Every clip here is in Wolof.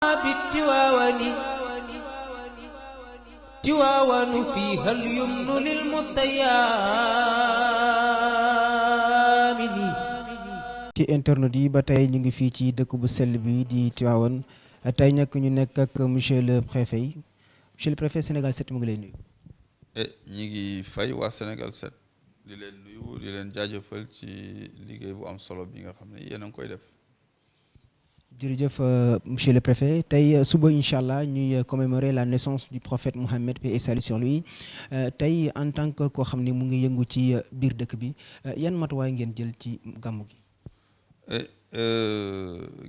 بالتواون تواون فيها اليمن للمتيامن ci internet yi ba tey ñu ngi fii ci dëkk bu sell bi di Tivaouane tey nag ñu nekk ak monsieur le préfet Sénégal 7 mu ngi lay nuyu. ñi ngi fay waa Sénégal 7 di leen nuyu di leen jaajëfal ci liggéey bu am solo bi nga xam ne yéen a ngi koy def. jërëjëf monsieur le préfet tey suba incha allah ñuy commémorer la naissance du prophète Mohammed paix et salut sur lui tey en tant que koo xam ne mu ngi yëngu ci biir dëkk bi yan matuwaay ngeen jël ci gàmmu gi.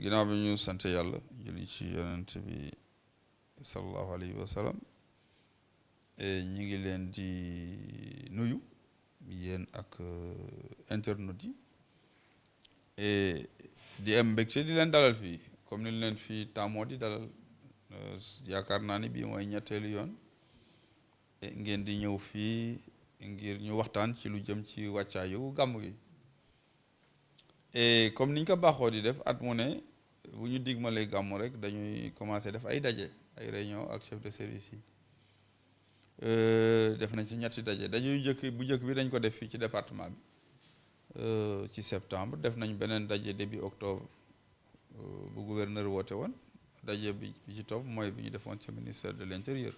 ginnaaw bi ñu sant yàlla julli ci yonent bi sallallahu alayhi wa sallam ñi ngi leen di nuyu yéen ak internautes yi di am mbégte di leen dalal fii comme ni leen fii tàmmoo di dalal yaakaar naa ni bii mooy ñetteelu yoon ngeen di ñëw fii ngir ñu waxtaan ci lu jëm ci wàccaayu gàmmu gi et comme niñ ko baaxoo di def at mu ne bu ñu digmalee gàmmu rek dañuy commencer def ay daje ay réunion ak chef de service yi def nañ ci ñetti daje yu bu njëkk bi dañ ko def fii ci département bi ci septembre def nañ beneen daje début octobre bu gouverneur woote woon daje bi ci topp mooy bi ñu defoon ci ministère de l'intérieur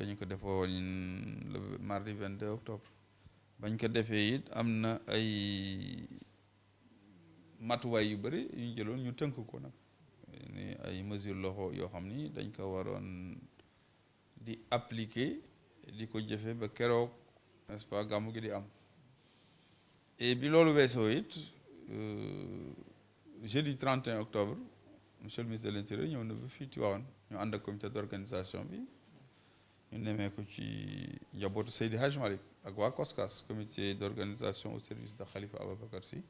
ñu ko defoon le mardi 22 octobre bañ ko defee it am na ay matuwaay yu bëri yu ñu jëloon ñu tënk ko nag ni ay mesures loxo yoo xam ni dañ ko waroon di appliquer di ko jëfe ba keroog n'est-ce pas gàmmu gi di am et bi loolu weesoo it jeudi 31 octobre monsieur le ministre de l'intérieur ñëw na ba fii Tivaouane ñu ànd ak comité d'organisation bi ñu nemee ko ci njabootu Seydi Hadj Malick ak waa COSCAS comité d'organisation au service de Khalifa Ababacar Sy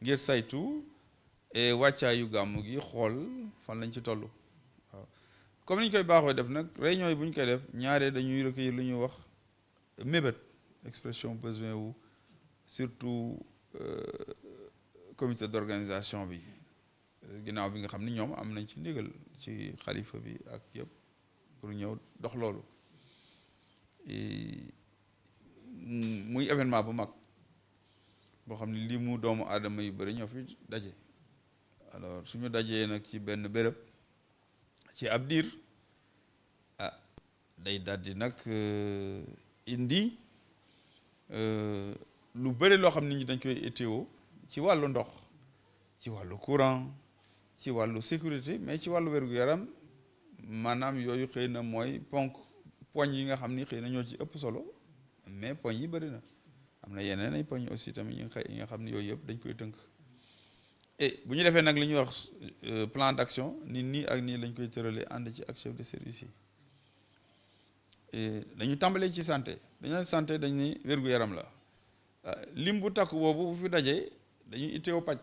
ngir saytu et wàccaayu gàmmu gi xool fan lañ ci toll waaw comme ni ñu koy baaxoo def nag réunion yi bu ñu koy def ñaare dañuy recueillir lu ñuy wax mébét expression besoin wu surtout comité d'organisation bi ginnaaw bi nga xam ni ñoom am nañ ci ndigal ci xalifa bi ak yëpp pour ñëw dox loolu muy événement bu mag boo xam ne lii mu doomu aadama yu bëri ñoo fi daje alors suñu dajee nag ci benn béréb ci ab diir day daldi nag indi lu bëri loo xam nit ñi dañ koy étéo ci wàllu ndox ci wàllu courant ci wàllu sécurité mais ci wàllu wér-gu-yaram maanaam yooyu xëy na mooy poñ yi nga xam ni xëy na ñoo ci ëpp solo mais poñ yi bëri na am na yeneen ay poñ aussi tamit yi nga xam ne yooyu yëpp dañ koy tënk et bu ñu defee nag li ñuy wax plan d'action nii ak nii lañ koy tëralee ànd ci ak chef de service yi dañu tàmbalee ci santé dañ ni wér-gu-yaram la lim bu takku boobu bu fi dajee dañuy itteewu paj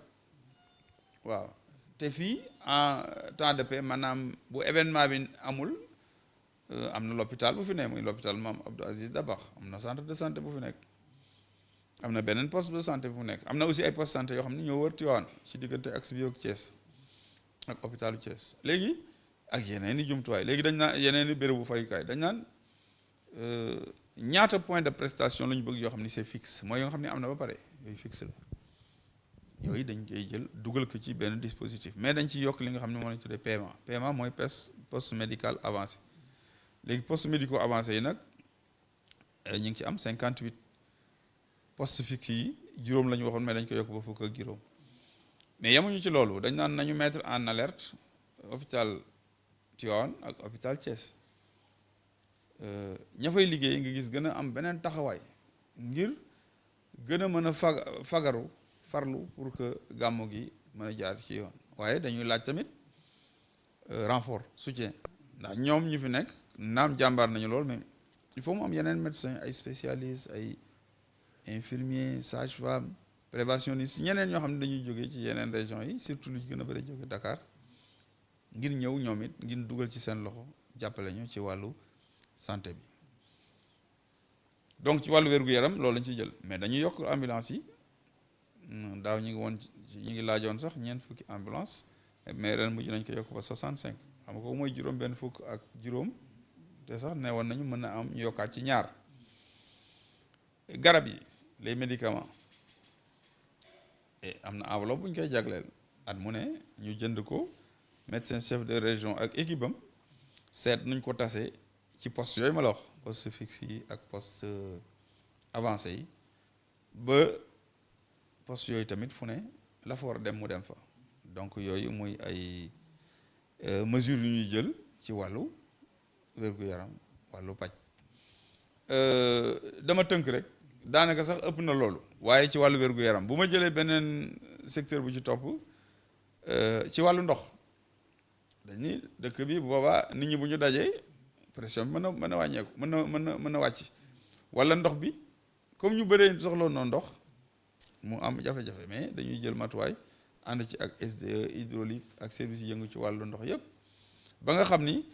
waaw te fii en temps de paix maanaam bu événement bi amul am na l'hôpital bu fi nekk muy l'hôpital Mame Abdou Aziz Dabakh am na centre de santé bu fi nekk am na beneen poste de santé bu nekk am na aussi ay poste de santé yoo xam ne ñoo wër Tivaouane ci diggante axe bi ak Thiès ak hôpitalu Thiès léegi ak yeneen i jumtuwaay léegi dañ naan yeneen i bérébu fayukaay dañ naan ñaata point de prestation la ñu bëgg yoo xam ni c'est fixe mooy yoo xam ne am na ba pare yooyu fixe la yooyu dañ koy jël dugal ko ci benn dispositif mais dañ ci yokk li nga xam ne moo lañ tuddee paiement mooy poste médical avancé léegi poste médical avancé yi nag ñu ngi ci am 58 poste fixe yi juróom la ñu waxoon mais dañ ko yokk ba fukk ak juróom mais yemuñu ci loolu dañ naan nañu mettre en alerte hôpital Tivaouane ak hôpital Thiès ña fay liggéey nga gis gën a am beneen taxawaay ngir gën a mën a farlu pour que gàmmu gi mën a jaar ci yoon waaye dañuy laaj tamit renfort soutien ndax ñoom ñu fi nekk naam jàmbaar nañu lool mais il faut mu am yeneen médecins ay spécialistes ay infirmiers sages-femmes préventionnistes ñeneen ñoo xam ne dañuy jógee ci yeneen régions yi surtout lu gën a bëri jóge Dakar ngir ñëw ñoom it ngir dugal ci seen loxo jàppale ñu ci wàllu santé bi donc ci wàllu wér-gu-yaram loolu lañ ci jël mais dañuy yokk ambulance yi daaw ñu ngi laajoon sax ñeent fukki ambulance mais ren mujj nañ ko yokk ba 65 xam nga ko mooy juróom benn fukk ak juróom te sax ne woon nañu mën na am ñu yokkaat ci ñaar. garab yi les médicaments et am na enveloppe bu ñu koy jagleel at mu ne ñu jënd ko médecin chef de région ak équipe am seet nuñ ko tasee ci poste yooyu ma la wax poste fixe yi ak poste avancé yi ba poste yooyu tamit fu ne la fa war a dem mu dem fa donc yooyu muy ay mesures yu ñuy jël ci wàllu wér-gu-yaram wàllu paj dama tënk rek daanaka sax ëpp na loolu waaye ci wàllu wér-gu-yaram bu ma jëlee beneen secteur bu ci topp ci wàllu ndox dañuy dëkk bi bu boobaa nit ñi bu ñu dajee pression bi mën a wàññeeku mën na wàcc wala ndox bi comme ñu bëree soxla noonu ndox mu am jafe-jafe mais dañuy jël matuwaay ànd ci ak SDE hydraulique ak service yi yëngu ci wàllu ndox yëpp ba nga xam ni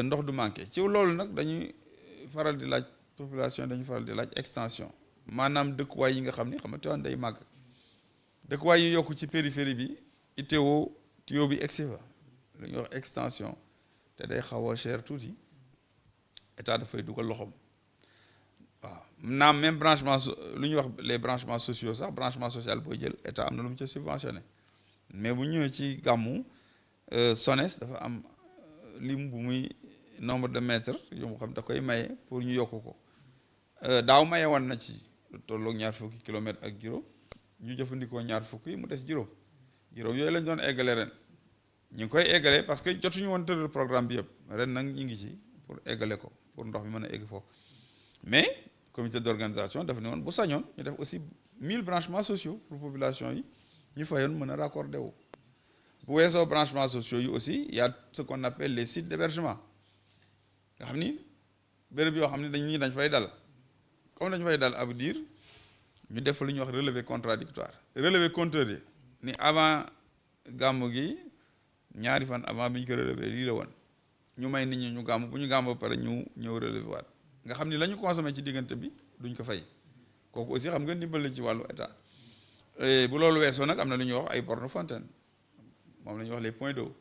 ndox du manqué ci loolu nag dañuy faral di laaj population dañu faral di laaj extension maanaam dëkkuwaay yi nga xam ni xam nga Tivaouane day màgg dëkkuwaay yi yokk ci périphérie bi itteewoo tuyau bi egsi fa lu ñuy wax extension te day xaw a cher tuuti état dafay dugal loxoom waaw naam même branchement lu ñuy wax les branchements sociaux sax branchement social booy jël état am na lu mu ca subventionné mais bu ñëwee ci gàmmu SONES dafa am lim bu muy nombre de mètres yu mu xam da koy maye pour ñu yokk ko daaw maye woon na ci tolloog 20 kilomètres ak juróom ñu jëfandikoo 20 yi mu des juróom yooyu lañ doon eggale ren ñu ngi koy eggale parce que jotuñu woon tëral programme bi yëpp ren nag ñu ngi ci pour eggale ko pour ndox mi mën a egg foofu mais comité d'organisation dafa ne woon bu sañoon ñu def aussi 1000 branchements sociaux pour population yi ñu fayoon mën a raccordé wu bu weesoo branchements sociaux yi aussi il y a ce qu'on appelle les sites d'hébergement nga xam ni béréb yoo xam ne dañ fay dal comme dañu fay dal ab diir ñu def lu ñuy wax relevé contradictoire relevé compteur yi ni avant gàmmu gi ñaari fan avant bi ñu ko relevé lii la woon ñu may nit ñi ñu gàmm bu ñu gàmm ba pare ñu ñëw relevé waat nga xam ni la ñu consommé ci diggante bi duñ ko fay kooku aussi xam nga ndimbal la ci wàllu état bu loolu weesoo nag am na lu ñuy wax ay bornes fontaine moom la ñuy wax les points d'eau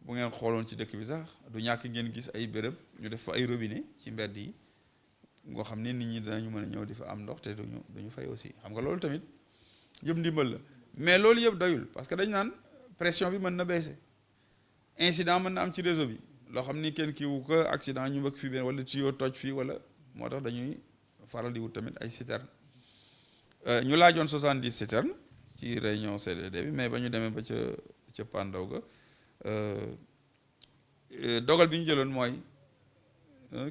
bu ngeen xooloon ci dëkk bi sax du ñàkk ngeen gis ay béréb ñu def fa ay robinet ci mbedd yi ngoo xam ne nit ñi danañu mën a ñëw di fa am ndox te duñu fay aussi xam nga loolu tamit yëpp ndimbal la mais loolu yëpp doyul parce que dañ naan pression bi mën na baisser incident mën na am ci réseau bi loo xam ni kenn kii wu ko accident ñu mbëkk fii benn wala tuyau toj fii wala moo tax dañuy faral di wut tamit ay citernes ñu laajoon 70 citernes ci réunion CDD bi mais ba ñu demee ba ca pandaw ga dogal bi ñu jëloon mooy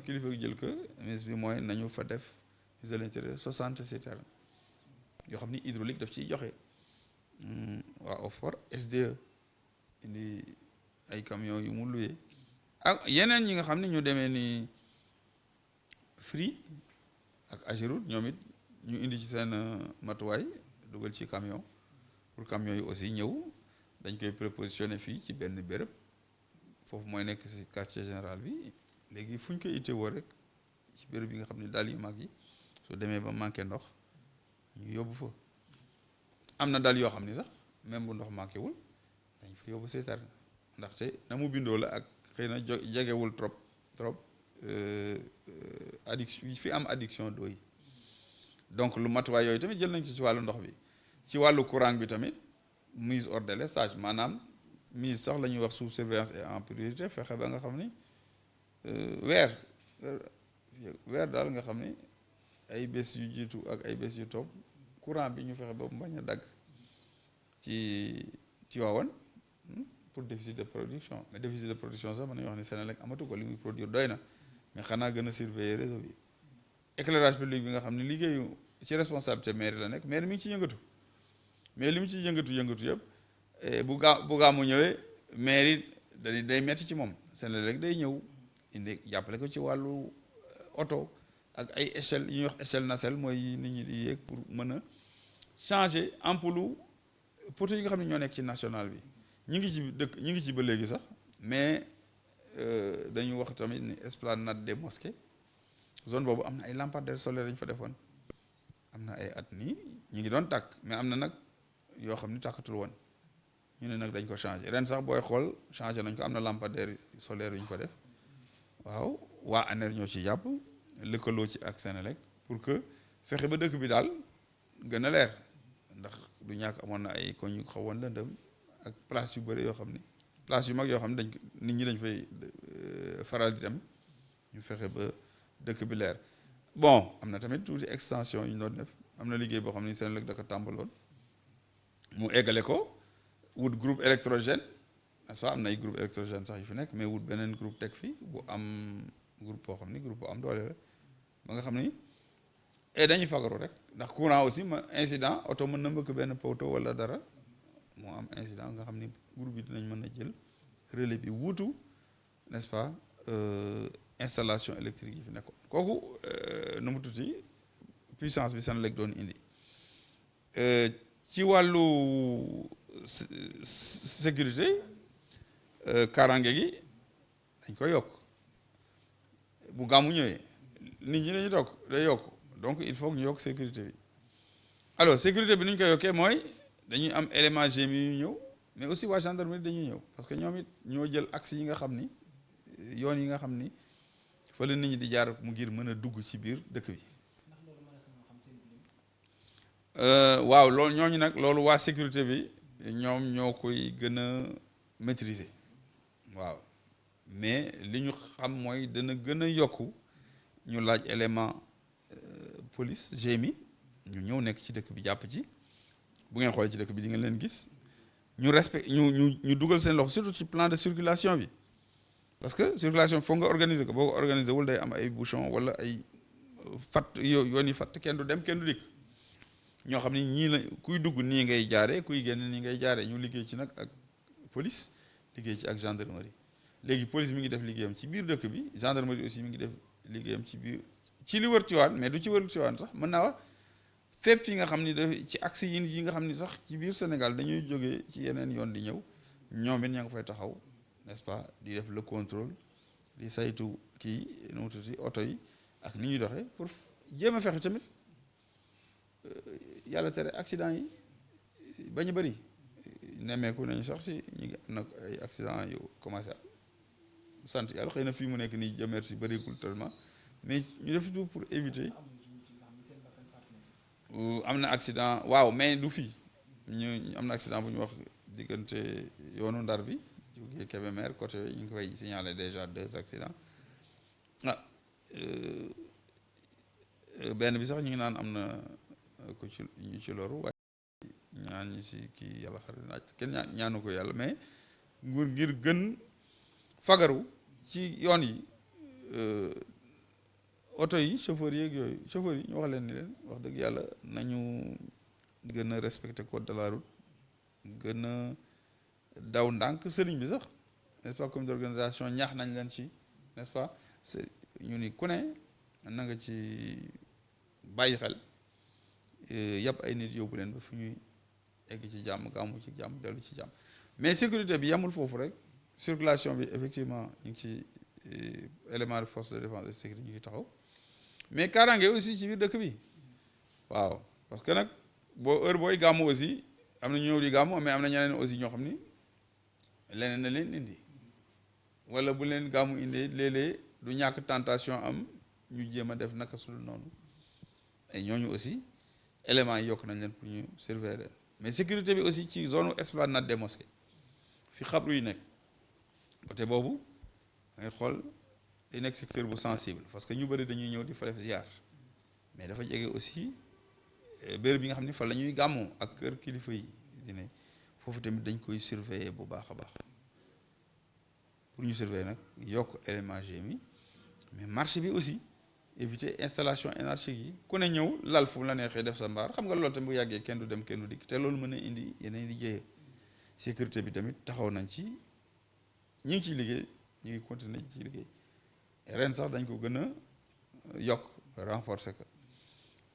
kilifa gi jël ko ministre bi mooy nañu fa def ministre de l'intérieur 60 citernes yoo xam ni hydraulique daf ciy joxe waa OFOR SDE indi ay camions yu mu loué ak yeneen ñi nga xam ne ñu demee ni Free ak Ageroute ñoom it ñu indi ci seen matuwaay dugal ci camion pour camions yi aussi ñëw dañ koy prépositionné fii ci benn béréb foofu mooy nekk ci quartier général bi léegi fu ñu koy itteewoo rek ci béréb bi nga xam ne daal yu mag yi su demee ba manqué ndox ñu yóbbu fa am na daal yoo xam ni sax même bu ndox manqué wul dañ fa yóbbu citerne ndaxte na mu bindoo la ak xëy na jegewul trop addiction fi am addiction d'eau yi donc lu matuwaay yooyu tamit jël nañ ci wàllu ndox bi ci wàllu courant bi tamit mise hors délestage maanaam mise sax la ñuy wax sous surveillance et en priorité fexe ba nga xam ni weer daal nga xam ni ay bés yu jiitu ak ay bés yu topp courant bi ñu fexe ba mu bañ a dagg ci Tivaouane pour déficit de production mais déficit de production sax mën nañu wax ni Senelec amatu ko li muy produire doy na mais xanaa gën a surveiller réseau bi éclairage public bi nga xam ne liggéeyu ci responsabilité mairie la nekk maire mi ngi ci yëngatu mais li mu ci yëngatu yëpp bu gaamu ñëwee mairie day metti ci moom Senelec day ñëw indi jàppale ko ci wàllu oto ak ay échelle yi ñuy wax échelle nacelle mooy nit ñi di yéeg pour mën a changer ampoule poteaux yi nga xam ne ñoo nekk ci national bi ñu ngi ci ba léegi sax mais dañu wax tamit ni esplanade des mosquées zone boobu am na ay lampadaires solaires dañu fa defoon am na ay at nii ñu ngi doon tàkk mais am na nag yoo xam ni tàkkatul woon ñu ne nag dañ ko changé ren sax booy xool changé nañ ko am na lampadaire solaire yu ñu ko def waaw waa ANER ñoo ci jàpp lëkkaloo ci ak Senelec pour que fexe ba dëkk bi daal gën a leer ndax du ñàkk amoon na ay koñ yu xawoon lëndëm ak place yu bëri yoo xam ni place yu mag yoo xam ne dañ nit ñi dañ fay faral di dem ñu fexe ba dëkk bi leer bon am na tamit tuuti extension yu ñu doon def am na liggéey boo xam ni Senelec da ko tàmbaloon mu eggale ko wut groupe électrogène n'est-ce pas am na ay groupe électrogène sax yu fi nekk mais wut beneen groupe teg fi bu am groupe boo xam ni groupe bu am doole la ba nga xam ni et dañuy fagaru rek ndax courant aussi ma incident oto mën na mbëkk benn poteau wala dara moo am incident nga xam ni groupe bi dinañ mën a jël relais bi wuutu n'est-ce pas installation électrique yi fi nekkoon kooku nu mu tuuti puissance bi Senelec doon indi ci wàllu sécurité kaaraange gi dañ koy yokk bu gàmmu ñëwee nit ñi dañuy toog day yokk donc il faut que ñu yokk sécurité bi alors sécurité bi ni ñu koy yokkee mooy dañuy am élément GMI yu ñëw mais aussi waa gendarmerie dañuy ñëw parce que ñoom it ñoo jël axe yi nga xam ni yoon yi nga xam ni fa la nit ñi di jaar mu ngir mën a dugg ci biir dëkk bi waaw loolu ñooñu nag loolu waa sécurité bi ñoom ñoo koy gën a maîtriser waaw mais li ñu xam mooy dana gën a yokku ñu laaj élément police GMI ñu ñëw nekk ci dëkk bi jàpp ci bu ngeen xoolee ci dëkk bi di ngeen leen gis ñu respect ñu dugal seen loxo surtout ci plan de circulation bi parce que circulation foog nga organiser ko boo ko organiser wul day am ay bouchon wala ay fatt yoon yi fatt kenn du dem kenn du dikk ñoo xam ni ñii la kuy dugg nii ngay jaaree kuy génn nii ngay jaaree ñu liggéey ci nag ak police liggéey ci ak gendarmerie léegi police mi ngi def liggéeyam ci biir dëkk bi gendarmerie aussi mi ngi def liggéeyam ci biir ci li wër Tivaouane mais du ci wër Tivaouane sax mën naa wax fépp fi nga xam ni daf ci axe yi nga xam ni sax ci biir Sénégal dañuy jógee ci yeneen yoon di ñëw ñoom it ña nga fay taxaw n'est-ce pas di def le contrôle di saytu kii nu mu tudd oto yi ak ni ñuy doxee pour jéem a fexe tamit yàlla tere accident yi bañ a bëri nemmeeku nañu sax si ñu ngi am nag ay accident yu commencé sant yàlla xëy na fii mu nekk nii jëmeer si bëriwul tellement mais ñu def tout pour éviter am na accident waaw mais du fii ñu am na accident bu ñu wax diggante yoonu Ndar bi jógee Kébémer côté ñu ngi koy signaler déjà 2 accidents benn bi sax ñu ngi naan am na ko ci ñu ci loru waaye ñaan ñi si kii yàlla xarit naaj kenn ñaanu ko yàlla mais nguur ngir gën fagaru ci yoon yi oto yi chauffeurs yeeg yooyu chauffeurs yi ñu wax leen ni leen wax dëgg yàlla nañu gën a respecter code de la route gën a daw ndànk sëriñ bi sax n'est-ce pas comité d'organisation ñaax nañ leen ci n'est-ce pas ñu ni ku ne na nga ci bàyyi xel yàpp ay nit yóbbu leen ba fu ñuy egg ci jàmm gàmmu ci jàmm dellu ci jàmm mais sécurité bi yamul foofu rek circulation bi effectivement ñu ngi ci élément de force de défense et de sécurité ñu ngi taxaw mais kaaraange aussi ci biir dëkk bi waaw parce que nag booy gàmmu aussi am na ñëw di gàmmu mais am na ñeneen aussi ñoo xam ni leneen na leen indi wala bu leen gàmmu indee léeg-léeg du ñàkk tentation am ñu jéem a def naka sul noonu et ñooñu aussi éléments yi yokk nañ leen pour ñu surveiller leen mais sécurité bi aussi ci zone esplanade des mosquées fi xabru yi nekk côté boobu ngay xool day nekk secteur bu sensible parce que ñu bëri dañuy ñëw di fa def ziar mais dafa jege aussi béréb bi nga xam ne fa la ñuy gàmmoo ak kër kilifa yi dine foofu tamit dañ koy surveiller bu baax a baax pour ñu surveiller nag yokk élément GMI mais marché bi aussi éviter installation anarchique yi ku ne ñëw lal fu mu la neexee def sa mbaar xam nga loolu tamit bu yàggee kenn du dem kenn du dikk te loolu mën a indi yeneen di jëyee sécurité bi tamit taxaw nañ ci ñu ngi ciy liggéey ñu ngi continuer ci liggéey ren sax dañ ko gën a yokk renforcer ko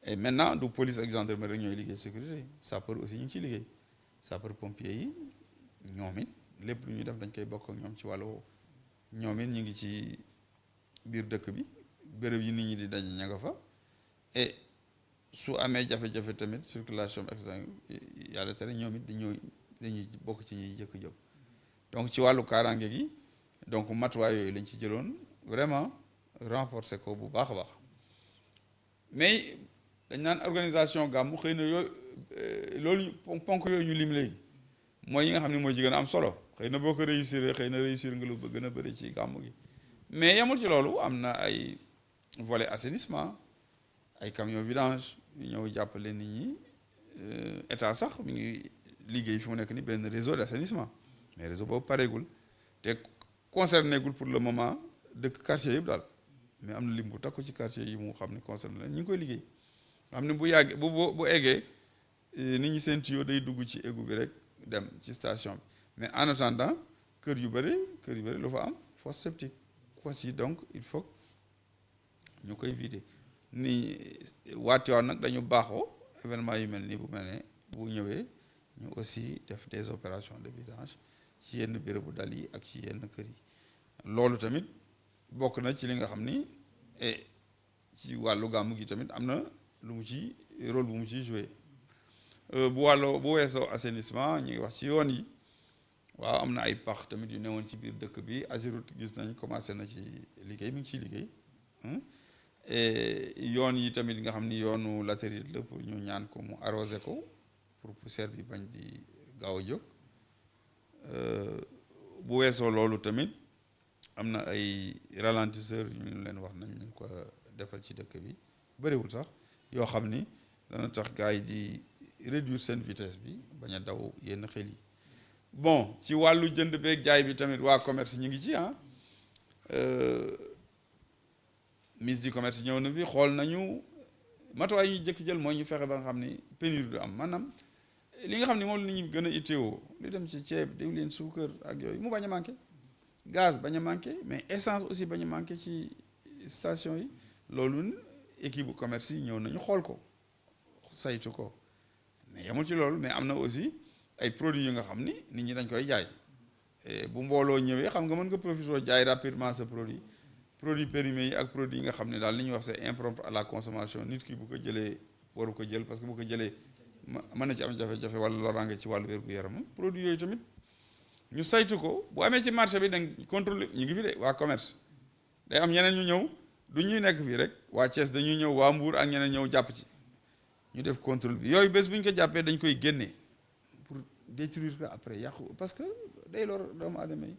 et maintenant du police ak gendarmerie rek ñooy liggéey sécurité sapeur aussi ñu ngi ciy liggéey sapeur pompier yi ñoom it lépp lu ñuy def dañ koy bokk ak ñoom ci wàllu woowu ñoom it ñu ngi ci biir dëkk bi béréb yi nit ñi di daje ña nga fa et su amee jafe-jafe tamit circulation bi accident yàlla tere ñoom it di ñëw dañuy bokk ci ñuy jëkk jóg donc ci wàllu kaaraange gi donc matuwaay yooyu lañ ci jëloon vraiment renforcer ko bu baax a baax mais dañ naan organisation gàmmu xëy na yooyu loolu ponk yooyu ñu lim léegi mooy yi nga xam ne mooy ci gën a am solo xëy na boo ko réussir xëy na réussir nga lu gën a bëri ci gàmmu gi mais yamul ci loolu am na ay volet assainissement ay camion vidange yu ñëw jàppale nit ñi état sax mi ngi liggéey fi mu nekk ni benn réseau d'assainissement mais réseau boobu pareegul te concerné gul pour le moment dëkk quartier yëpp daal mais am na lim bu takku ci quartier yi mu xam ne concerné leen ñu ngi koy liggéey xam ne bu yàggee bu eggee nit ñi seen tuyau day dugg ci égout bi rek dem ci station bi mais en attendant kër yu bëri lu fa am fosse septique fosse yi donc il faut ñu koy vider ni waatiwaan nag dañu baaxoo événement yu mel nii bu mel ne bu ñëwee ñu aussi def des opérations de vidange ci yenn bérébu dal yi ak ci yenn kër yi loolu tamit bokk na ci li nga xam ni ci wàllu gàmmu gi tamit am na lu mu ci rôle bu mu ciy joué bu weesoo assainissement ñu ngi wax ci yoon yi waaw am na ay pax tamit yu newoon ci biir dëkk bi Ageroute gis nañ commencé na ci liggéey mi ngi ciy liggéey yoon yi tamit nga xam ni yoonu latérite la pour ñu ñaan ko mu arrosé ko pour poussière bi bañ di gaaw a jóg bu weesoo loolu tamit am na ay ralentisseur yu ñu leen wax nañ ko defal ci dëkk bi bëriwul sax yoo xam ni dana tax gars yi di réduire seen vitesse bi bañ a daw yenn xel yi bon ci wàllu jënd beeg jaay bi tamit waa commerce ñi ngi ci ministre du commerce ñëw na fi xool nañu matuwaay ñu jëkk jël mooy ñu fexe ba nga xam ni pénurie du am maanaam li nga xam ni moom la nit ñi gën a itteewoo li dem ci ceeb diwlin suukar ak yooyu mu bañ a manqué gaz bañ a manqué mais essence aussi bañ a manqué ci station yi loolu équipe bu commerce yi ñëw nañu xool ko saytu ko mais yamul ci loolu mais am na aussi ay produits yu nga xam ni nit ñi dañ koy jaay bu mbooloo ñëwee xam nga mën nga profiter jaay rapidement ce produit périmés yi ak produit yi nga xam ne daal li ñuy wax c'est impropre à la consommation nit ki bu ko jëlee waru ko jël parce que bu ko jëlee mën na ci am jafe-jafe wala loraange ci wàllu wér-gu-yaramam produit yooyu tamit ñu saytu ko bu amee ci marché bi dañ contrôler ñu ngi fi de waa commerce day am ñeneen ñu ñëw du ñuy nekk fii rek waa Thiès dañuy ñëw waa Mbour ak ñeneen ñëw jàpp ci ñu def contrôle bi yooyu bés bu ñu ko jàppee dañ koy génnee pour détruire ko après yàqu parce que day lor doomu aadama yi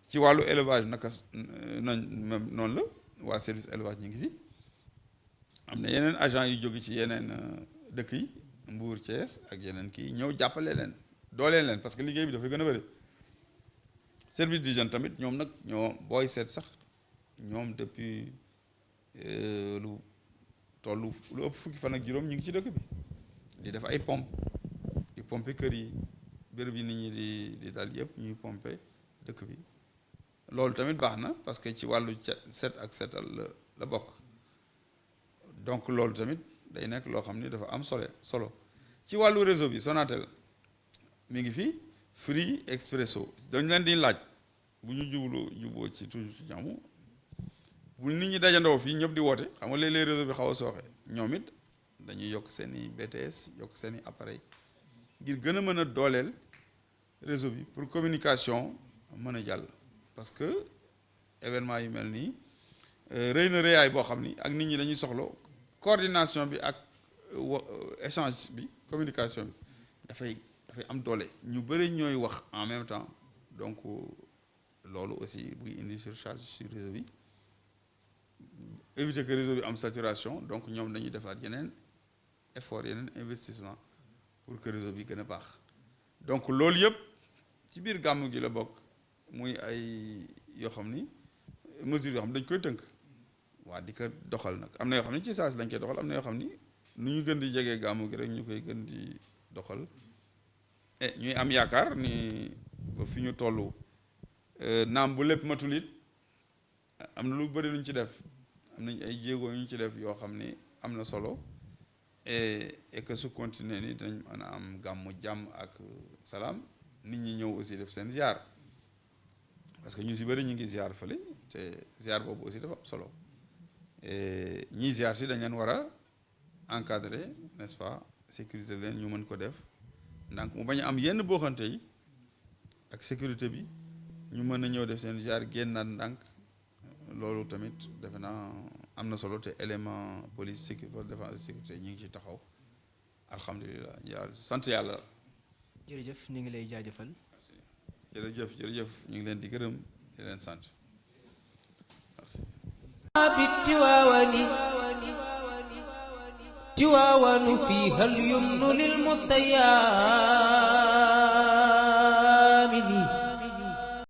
ci wàllu élevage naka noonu la waa service élevage ñu ngi fi am na yeneen agent yu jóge ci yeneen dëkk yi Mbour Thiès ak yeneen kii ñëw jàppale leen dooleel leen parce que liggéey bi dafay gën a bëri service d'hygiène tamit ñoom nag ñoo booy seet sax ñoom depuis lu ëpp fukki fan ak juróom ñu ngi ci dëkk bi di def ay pompe di pomper kër yi béréb yi nit ñi di dal yëpp ñuy pomper dëkk bi loolu tamit baax na parce que ci wàllu set ak setal la bokk donc loolu tamit day nekk loo xam ni dafa am solo ci wàllu réseau bi Sonatel mi ngi fi Free Expresso dañ leen di laaj bu ñu juboo ci toujours ci jàmm bu nit ñi dajandoo fii ñëpp di woote xam nga léeg-léeg réseau bi xaw a sooxe ñoom it dañuy yokk seen i BTS yokk seen i appareil ngir gën a mën a dooleel réseau bi pour communication mën a jàll parce que événement yu mel nii rëy na rëyaay boo xam ni ak nit ñi dañuy soxla coordination bi ak échange bi communication bi dafay am doole ñu bëri ñooy wax en même temps donc loolu aussi buy indi surcharge sur réseau bi éviter que réseau bi am saturation donc ñoom dañuy defaat yeneen effort yeneen investissement pour que réseau bi gën a baax donc loolu yëpp ci biir gàmmu gi la bokk muy ay yoo xam ni mesures yoo xam dañ koy tënk waa di ko doxal nag am na yoo xam ni ci saa si lañ koy doxal am na yoo xam ni nu ñu gën di jegee gàmmu gi rek ñu koy gën di doxal ñuy am yaakaar ni ba fi ñu toll naam bu lépp matul it am na lu bëri luñ ci def am nañ ay jéego yu ñu ci def yoo xam ni am na solo et que su continuer ni dañ mën a am gàmmu jàmm ak salaam nit ñi ñëw aussi def seen ziar parce que ñu si bëri ñu ngi ziar fële te ziar boobu aussi dafa am solo ñiy ziar si dañ leen war a encadrer n'est-ce pas sécuriser leen ñu mën ko def ndànk mu bañ a am yenn booxante yi ak sécurité bi ñu mën a ñëw def seen jaar génnaat ndànk loolu tamit defe naa am na solo te élément police sécurité défense sécurité ñu ngi ci taxaw alhamdulilah yàlla sant yàlla. jërëjëf ñu ngi lay jaajëfal. jërëjëf ñu ngi leen di gërëm di leen sant merci. tiwaawanu fiiha al-yumnu lil muttayaan